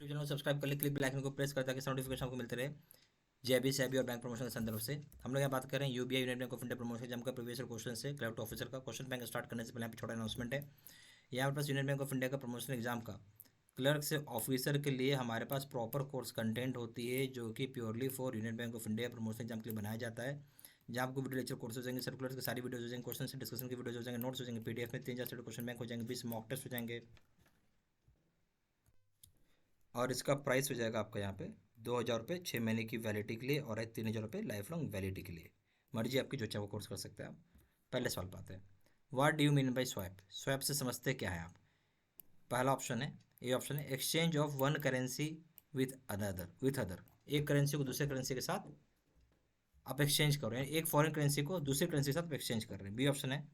Channel को subscribe कर ले, क्लिक बेल आइकन को प्रेस कर ताकि नोटिफिकेशन आपको मिलते रहे जेबी सेबी और बैंक प्रमोशन के संदर्भ से। हम लोग यहाँ बात कर रहे हैं UBI union bank of India promotion exam का प्रीवियस क्वेश्चन से क्लर्क ऑफिसर का क्वेश्चन बैंक स्टार्ट करने से पहले यहाँ पे छोटा अनाउंसमेंट है। यहाँ पास यूनियन बैंक ऑफ इंडिया का प्रमोशन एग्जाम का क्लर्क से ऑफिसर के लिए हमारे पास प्रॉपर कोर्स कंटेंट होती है जो कि purely for union bank of India promotion exam के लिए बनाया जाता है, जहाँ आपको वीडियो लेक्चर कोर्स हो जाएंगे, सर्कुलर की सारी वीडियोज हो जाएंगे, क्वेश्चन से डिस्कशन की वीडियोज हो जाएंगे, नोट्स हो जाएंगे, पीडीएफ में 3-4 क्वेश्चन बैंक हो जाएंगे, 20 मॉक टेस्ट हो जाएंगे और इसका प्राइस हो जाएगा आपका यहाँ पे 2,000 रुपये 6 महीने की वैलिडिटी के लिए और 3,000 रुपये लाइफ लॉन्ग वैलिडिटी के लिए। मर्जी आपकी, जो चाहे वो कोर्स कर सकते हैं आप। पहले सवाल पाते हैं, what do you mean bye swap? Swap से समझते क्या है आप? पहला ऑप्शन है, ए ऑप्शन है, exchange of one currency with other. एक करेंसी को दूसरे करेंसी के साथ आप एक्सचेंज कर रहे हैं, एक फॉरेन करेंसी को दूसरे करेंसी के साथ एक्सचेंज कर रहे हैं। बी ऑप्शन है,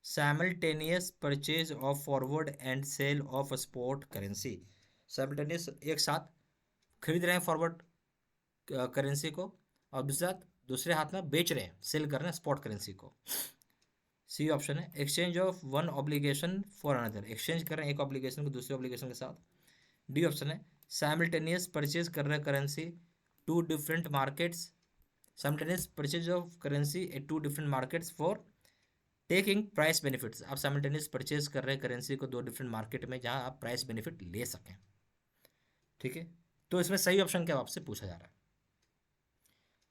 simultaneous purchase of forward and sale of spot currency. Simultaneous एक साथ खरीद रहे हैं फॉरवर्ड करेंसी को और दूसरे हाथ में बेच रहे हैं, सेल कर रहे हैं स्पॉट करेंसी को। सी ऑप्शन है, exchange of one obligation for another. Exchange कर रहे हैं एक ऑब्लिगेशन को दूसरे ऑब्लिगेशन के साथ। डी ऑप्शन है, साइमल्टेनियस परचेज कर रहे हैं currency two different markets. Simultaneous purchase of currency at two different markets for taking price benefits. आप साइमल्टेनियस परचेज कर रहे हैं करेंसी को दो डिफरेंट मार्केट में जहां आप प्राइस बेनिफिट ले सकें। ठीक है, तो इसमें सही ऑप्शन क्या आपसे पूछा जा रहा है?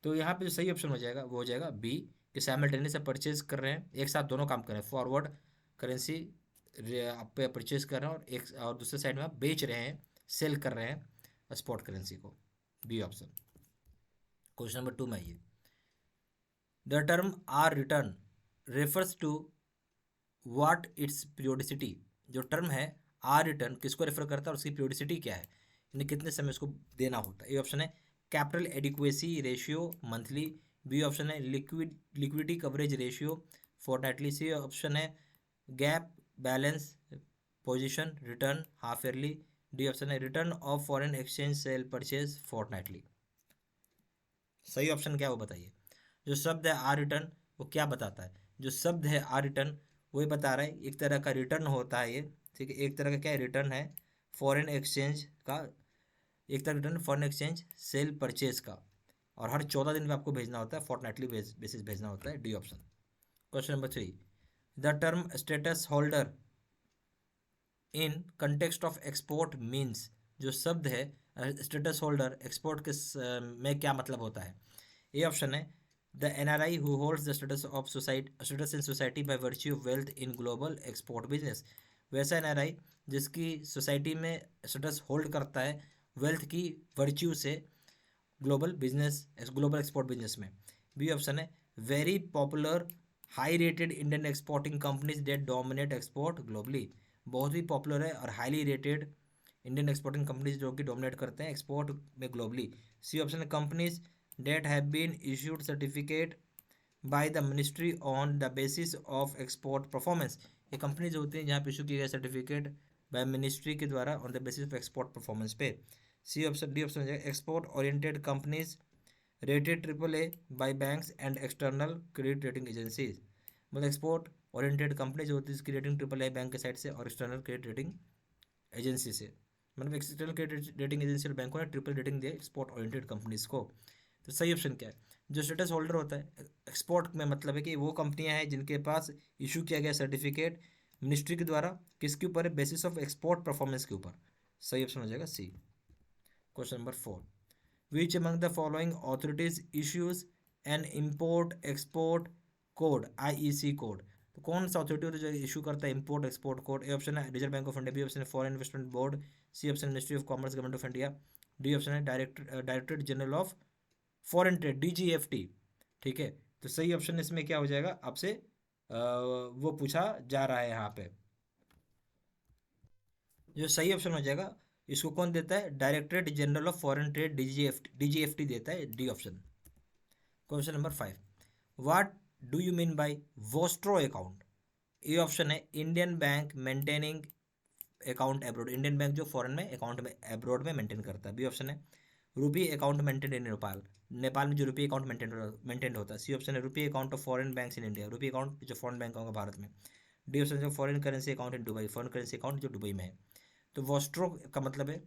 तो यहाँ पे जो सही ऑप्शन हो जाएगा वो हो जाएगा बी, कि साइमल्टेनियस से परचेज कर रहे हैं, एक साथ दोनों काम कर रहे हैं, फॉरवर्ड करेंसी आप पे परचेज कर रहे हैं और दूसरे साइड में आप बेच रहे हैं, सेल कर रहे हैं स्पॉट करेंसी को। B option. क्वेश्चन नंबर 2 में आइए, the term R return refers to what its periodicity. जो टर्म है आर रिटर्न किसको रेफर करता है और उसकी पीरियोडिसिटी क्या है, यानी कितने समय उसको देना होता है? ये ऑप्शन है, capital adequacy ratio monthly. B option है, liquidity coverage ratio fortnightly. C option है, gap balance position return half yearly. D option है, return of foreign exchange sale purchase fortnightly. सही ऑप्शन क्या है वो बताइए। जो शब्द है आर रिटर्न वो क्या बताता है? जो शब्द है आर रिटर्न वही बता रहा है एक तरह का रिटर्न होता है ये। ठीक है, एक तरह का क्या है, रिटर्न है फॉरेन एक्सचेंज का, एक तरह return foreign exchange sale purchase का, और हर 14 दिन में आपको भेजना होता है, फोर्टनाइटली बेसिस भेजना होता है। D option. Question number 3, the term status holder in context of export means. जो शब्द है स्टेटस होल्डर एक्सपोर्ट के में क्या मतलब होता है? ए ऑप्शन है, the NRI who holds the status in society by virtue of wealth in global export business. वैसा NRI जिसकी सोसाइटी में स्टेटस होल्ड करता है वेल्थ की वर्च्यू से ग्लोबल एक्सपोर्ट बिजनेस में। बी ऑप्शन है, very popular high rated Indian exporting companies that dominate export globally. बहुत ही पॉपुलर है और highly rated Indian exporting companies जो कि डोमिनेट करते हैं एक्सपोर्ट में ग्लोबली। सी ऑप्शन है, companies that have been issued certificate by the ministry on the basis of export performance. ये कंपनीज होती हैं जहाँ पे इशू किए गए सर्टिफिकेट बाय मिनिस्ट्री के द्वारा on the basis of export performance पे। सी ऑप्शन, डी ऑप्शन हो जाएगा, export oriented companies rated AAA bye banks and external credit rating agencies. मतलब एक्सपोर्ट ओरिएंटेड कंपनी जो होती है इसकी रेटिंग AAA बैंक के साइड से और एक्सटर्नल क्रेडिट रेटिंग एजेंसी से। मतलब एक्सटर्नल क्रेडिट रेटिंग एजेंसी और बैंकों ने ट्रिपल रेटिंग दिया एक्सपोर्ट ओरिएंटेड कंपनीज को। तो सही ऑप्शन क्या है? जो स्टेटस होल्डर होता है एक्सपोर्ट में मतलब है कि वो कंपनियां हैं जिनके पास इशू किया गया सर्टिफिकेट मिनिस्ट्री के द्वारा किसके ऊपर है, बेसिस ऑफ एक्सपोर्ट परफॉर्मेंस के ऊपर। सही ऑप्शन हो जाएगा C. Question number 4, which among the following authorities issues an import export code IEC code. तो कौन सा अथॉरिटी होता है जो इशू करता है import export code? A option है, Reserve Bank of India. B option है, Foreign Investment Board. C option, Ministry of Commerce Government of India. D option है, Directorate General of Foreign Trade DGFT। ठीक है, तो सही option इसमें क्या हो जाएगा आपसे वो पूछा जा रहा है यहाँ पे। जो सही ऑप्शन हो जाएगा इसको कौन देता है? Directorate General of Foreign Trade DGFT देता है। D option. Question number 5, what do you mean by vostro account? A option है, Indian bank maintaining account abroad. Indian bank जो फॉरेन में अकाउंट में एब्रोड में मेंटेन करता है। बी ऑप्शन है, rupee account maintain in Nepal. Nepal में जो रुपी अकाउंट मेंटेन होता है। सी ऑप्शन है, rupee account of foreign banks in India. Rupee account जो फॉरेन बैंक होगा भारत में। डी ऑप्शन है, foreign currency account in Dubai. Foreign currency account जो दुबई में है। तो वोस्ट्रो का मतलब है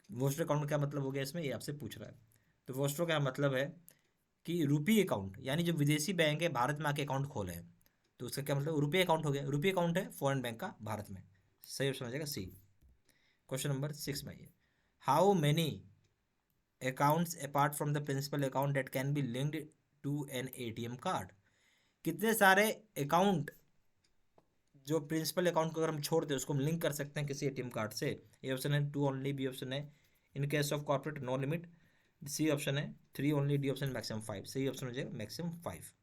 वोस्टर अकाउंट का क्या मतलब हो गया इसमें, ये आपसे पूछ रहा है। तो वोस्टर का मतलब है कि रुपी अकाउंट, यानी जो विदेशी बैंक है भारत में आके अकाउंट खोले हैं, तो उसका क्या मतलब, रुपये अकाउंट हो गया। रुपये अकाउंट है फॉरेन बैंक का भारत में। सही ऑप्शन हो जाएगा सी। क्वेश्चन नंबर 6 में आइए। How many accounts apart from the principal account that can be linked to an ATM card? कितने सारे अकाउंट जो प्रिंसिपल अकाउंट को अगर हम छोड़ दें उसको हम लिंक कर सकते हैं किसी एटीएम कार्ड से? ए ऑप्शन है 2 ओनली, बी ऑप्शन है in case of corporate no limit, C option है 3 ओनली, डी ऑप्शन मैक्सिमम 5। सही ऑप्शन हो जाएगा maximum 5,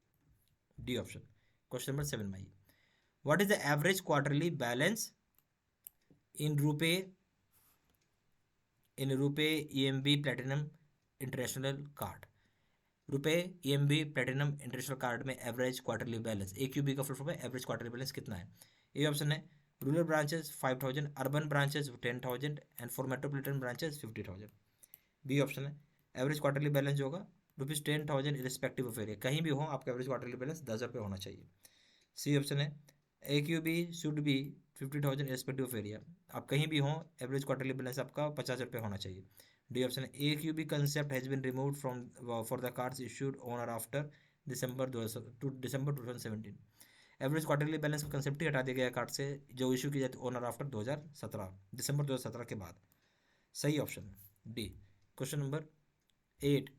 D option. Question number 7 में आइए। What is the average quarterly balance in RuPay EMB platinum international card? RuPay EMB platinum international card में average quarterly balance, AQB का full form है, average quarterly balance कितना है? ए ऑप्शन है rural branches 5000, urban branches 10,000 and for metropolitan branches 50,000। B option है average quarterly balance जो होगा ₹10,000 respective of area, कहीं भी हो आपका एवरेज क्वार्टरली बैलेंस 10,000 होना चाहिए। सी ऑप्शन है AQB should be 50,000 respective of area, आप कहीं भी हो एवरेज क्वार्टरली बैलेंस आपका 50,000 होना चाहिए। डी ऑप्शन है AQB concept has been removed from for the cards issued on और after December 2017। Average quarterly balance का कंसेप्ट ही हटा दिया गया कार्ड से जो इशू की जाती ऑन और आफ्टर 2017, दिसंबर 2017 के बाद। सही option D. Question number 8।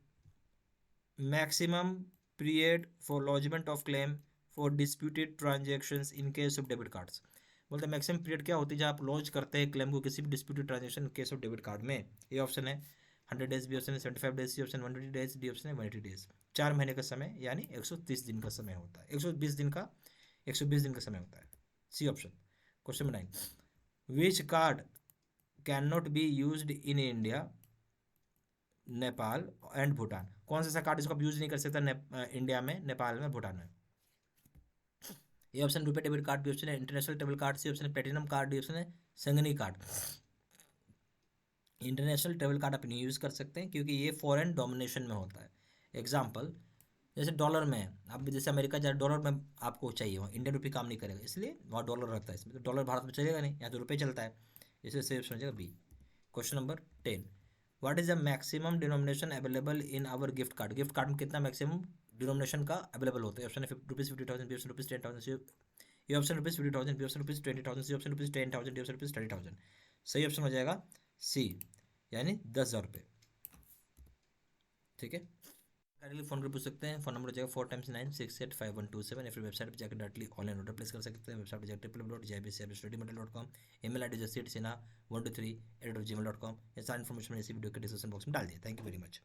Maximum period for lodgement of claim for disputed transactions in case of debit cards. बोलते हैं मैक्सिमम पीरियड क्या होती है जब आप लॉन्च करते हैं क्लेम को किसी भी disputed transaction in case of debit card में? ये ऑप्शन है 100 डेज, बी ऑप्शन है 75 days, C option 120 days, D option है 180 डेज। 4 महीने का समय यानी 130 दिन का समय होता है, 120 दिन का समय होता है। C option. Question number 9। Which card can not be used in India, Nepal and Bhutan? कौन सा कार्ड इसको आप यूज नहीं कर सकता इंडिया में, नेपाल में, भूटान में? ये option RuPay debit card, B option है international debit card, C option है प्लेटिनम कार्ड, डी ऑप्शन है Sangini card. International debit card आप नहीं यूज़ कर सकते हैं क्योंकि ये फॉरेन डोमिनेशन में होता है। एग्जाम्पल जैसे डॉलर में है, आप जैसे अमेरिका जा डॉलर में आपको चाहिए, वहाँ इंडियन रुपये काम नहीं करेगा, इसलिए वहाँ डॉलर रहता है इसमें, तो डॉलर भारत में चलेगा नहीं, यहाँ तो रुपये चलता है, इसलिए सेफ समझेगा B. Question number 10। What is the maximum denomination available in our gift card? Gift card में कितना मैक्सिमम डिनोमिनेशन का अवेलेबल होता है? ऑप्शन है ₹50,000, बी ऑप्शन ₹10,000, ये option ₹50,000, B option ₹20,000, C option ₹10,000, D option ₹30,000। सही ऑप्शन हो जाएगा सी, यानी 10,000 रुपये। ठीक है, डायरेक्टली फोन कर पूछ सकते हैं। फोन नंबर हो जाएगा 4x9685127, या फिर वेबसाइट पर जाकर डायरेक्टली ऑनलाइन ऑर्डर प्लेस कर सकते हैं। वेबसाइट पर जाकर www.jbcstudymaterial.com, email ID seatsena123@gmail.com। ये सारी इन्फॉर्मेशन मैंने इसी वीडियो के डिस्क्रिप्शन बॉक्स में डाल दिया। Thank you very much.